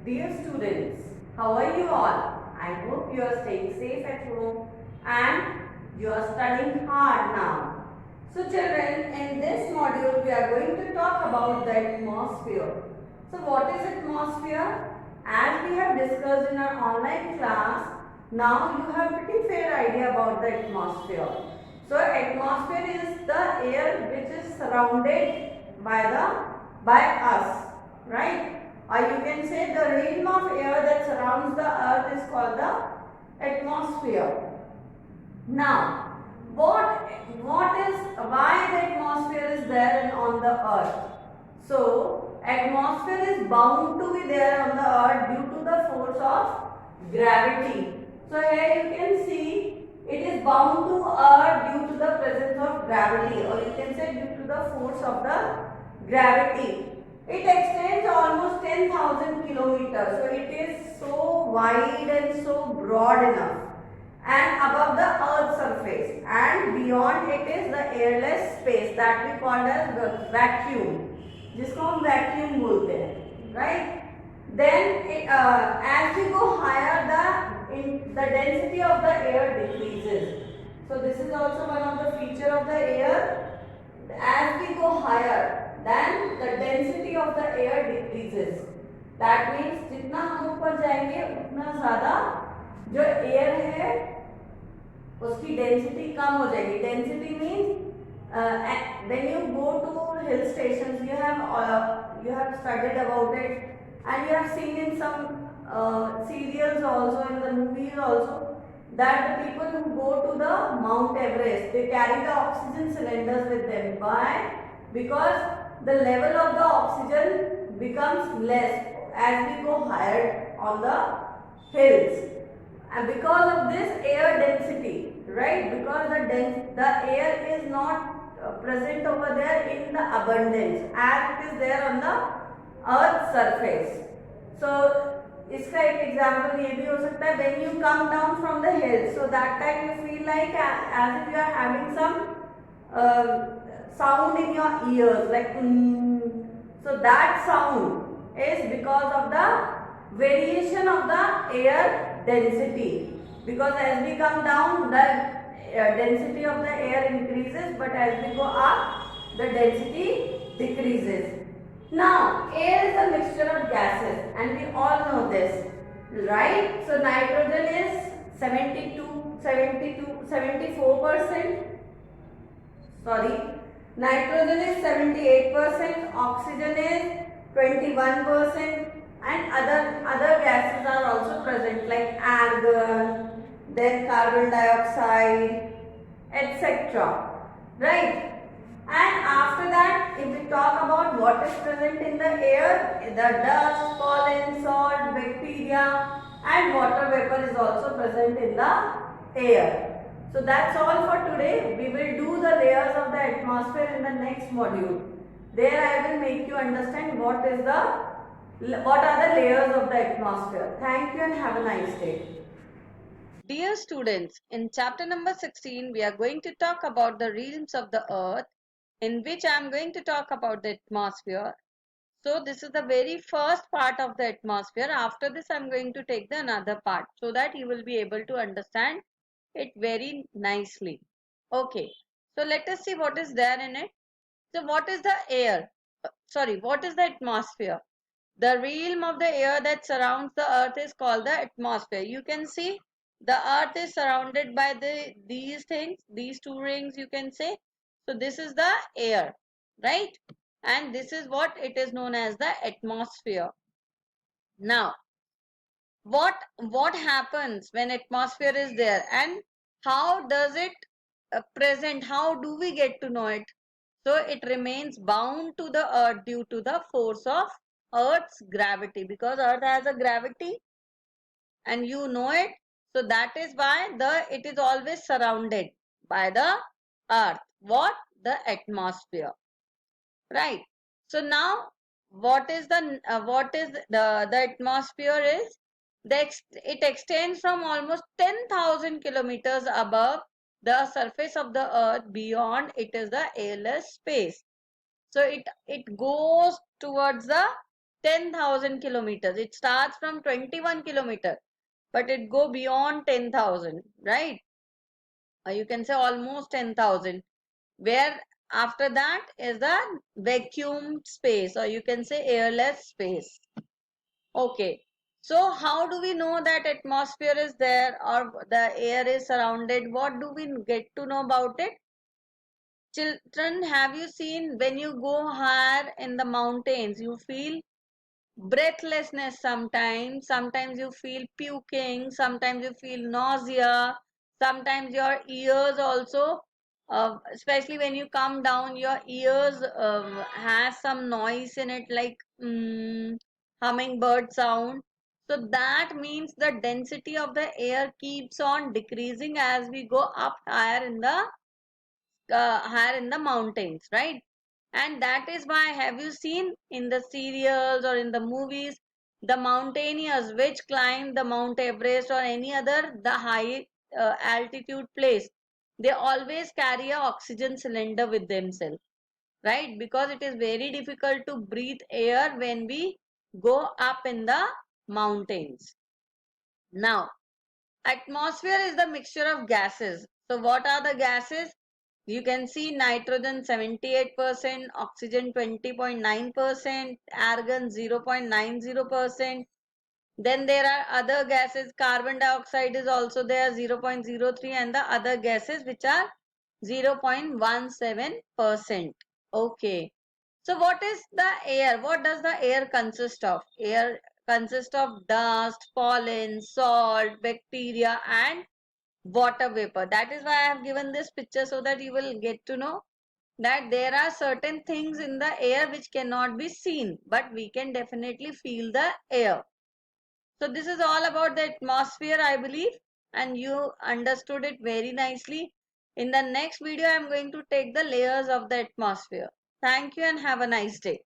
Dear students, how are you all? I hope you are staying safe at home and you are studying hard now. So children, in this module we are going to talk about the atmosphere. So what is atmosphere? As we have discussed in our online class, now you have pretty fair idea about the atmosphere. So atmosphere is the air which is surrounded by us, right? Or you can say the realm of air that surrounds the earth is called the atmosphere. Now, why the atmosphere is there on the earth? So, atmosphere is bound to be there on the earth due to the force of gravity. So, here you can see it is bound to earth due to the presence of gravity, or you can say due to the force of the gravity. It extends almost 10,000 kilometers. So, it is so wide and so broad enough and above the earth's surface, and beyond it is the airless space that we call as the vacuum, जिसको हम vacuum बोलते हैं, right? Then as we go higher, the density of the air decreases. So this is also one of the feature of the air. As we go higher, then the density of the air decreases. That means जितना हम ऊपर जाएंगे उतना ज़्यादा जो air है उसकी density कम हो जाएगी. Density means when you go to hill stations, you have studied about it and you have seen in some serials also, in the movies also, that the people who go to the Mount Everest, they carry the oxygen cylinders with them. Why? Because the level of the oxygen becomes less as we go higher on the hills, and because of this air density, right? Because the air is not present over there in the abundance as it is there on the earth's surface. So इसका एक example ये भी हो सकता है, when you come down from the hill, so that time you feel like as if you are having some sound in your ears, like so that sound is because of the variation of the air density. Because as we come down, the density of the air increases, but as we go up, the density decreases. Now, air is a mixture of gases, and we all know this, right? So nitrogen is 74%. Sorry, nitrogen is 78%, oxygen is 21%, and other gases are also present like argon, then carbon dioxide, etc. Right? And after that, if we talk about what is present in the air, the dust, pollen, salt, bacteria, and water vapor is also present in the air. So that's all for today. We will do the layers of the atmosphere in the next module. There I will make you understand what are the layers of the atmosphere. Thank you and have a nice day. Dear students, in chapter number 16, we are going to talk about the realms of the earth, in which I am going to talk about the atmosphere. So this is the very first part of the atmosphere. After this, I am going to take the another part so that you will be able to understand it very nicely. Okay, so let us see what is there in it. So what is the air? What is the atmosphere? The realm of the air that surrounds the earth is called the atmosphere. You can see the earth is surrounded by these things, these two rings you can say. So this is the air, right? And this is what it is known as the atmosphere. Now, what happens when atmosphere is there, and how does it present? How do we get to know it? So it remains bound to the earth due to the force of earth's gravity, because earth has a gravity and you know it. So that is why it is always surrounded by the earth. What? The atmosphere, right? So now what is the atmosphere is it extends from almost 10,000 kilometers above the surface of the earth. Beyond it is the airless space. So it goes towards the 10,000 kilometers. It starts from 21 kilometers, but it go beyond 10,000, right? Or you can say almost 10,000, where after that is the vacuum space, or you can say airless space. Okay, so how do we know that atmosphere is there or the air is surrounded? What do we get to know about it? Children, have you seen when you go higher in the mountains, you feel breathlessness sometimes, sometimes you feel puking, sometimes you feel nausea, sometimes your ears also, especially when you come down, your ears has some noise in it, like hummingbird sound. So that means the density of the air keeps on decreasing as we go up higher in the mountains, right? And that is why, have you seen in the serials or in the movies, the mountaineers which climb the Mount Everest or any other the high altitude place, they always carry a oxygen cylinder with themselves, right? Because it is very difficult to breathe air when we go up in the mountains. Now, atmosphere is the mixture of gases. So what are the gases? You can see nitrogen 78%, oxygen 20.9%, argon 0.90%. Then there are other gases, carbon dioxide is also there 0.03, and the other gases which are 0.17%. Okay. So what is the air? What does the air consist of? Air consists of dust, pollen, salt, bacteria and water vapor. That is why I have given this picture, so that you will get to know that there are certain things in the air which cannot be seen, but we can definitely feel the air. So this is all about the atmosphere, I believe, and you understood it very nicely. In the next video, I am going to take the layers of the atmosphere. Thank you and have a nice day.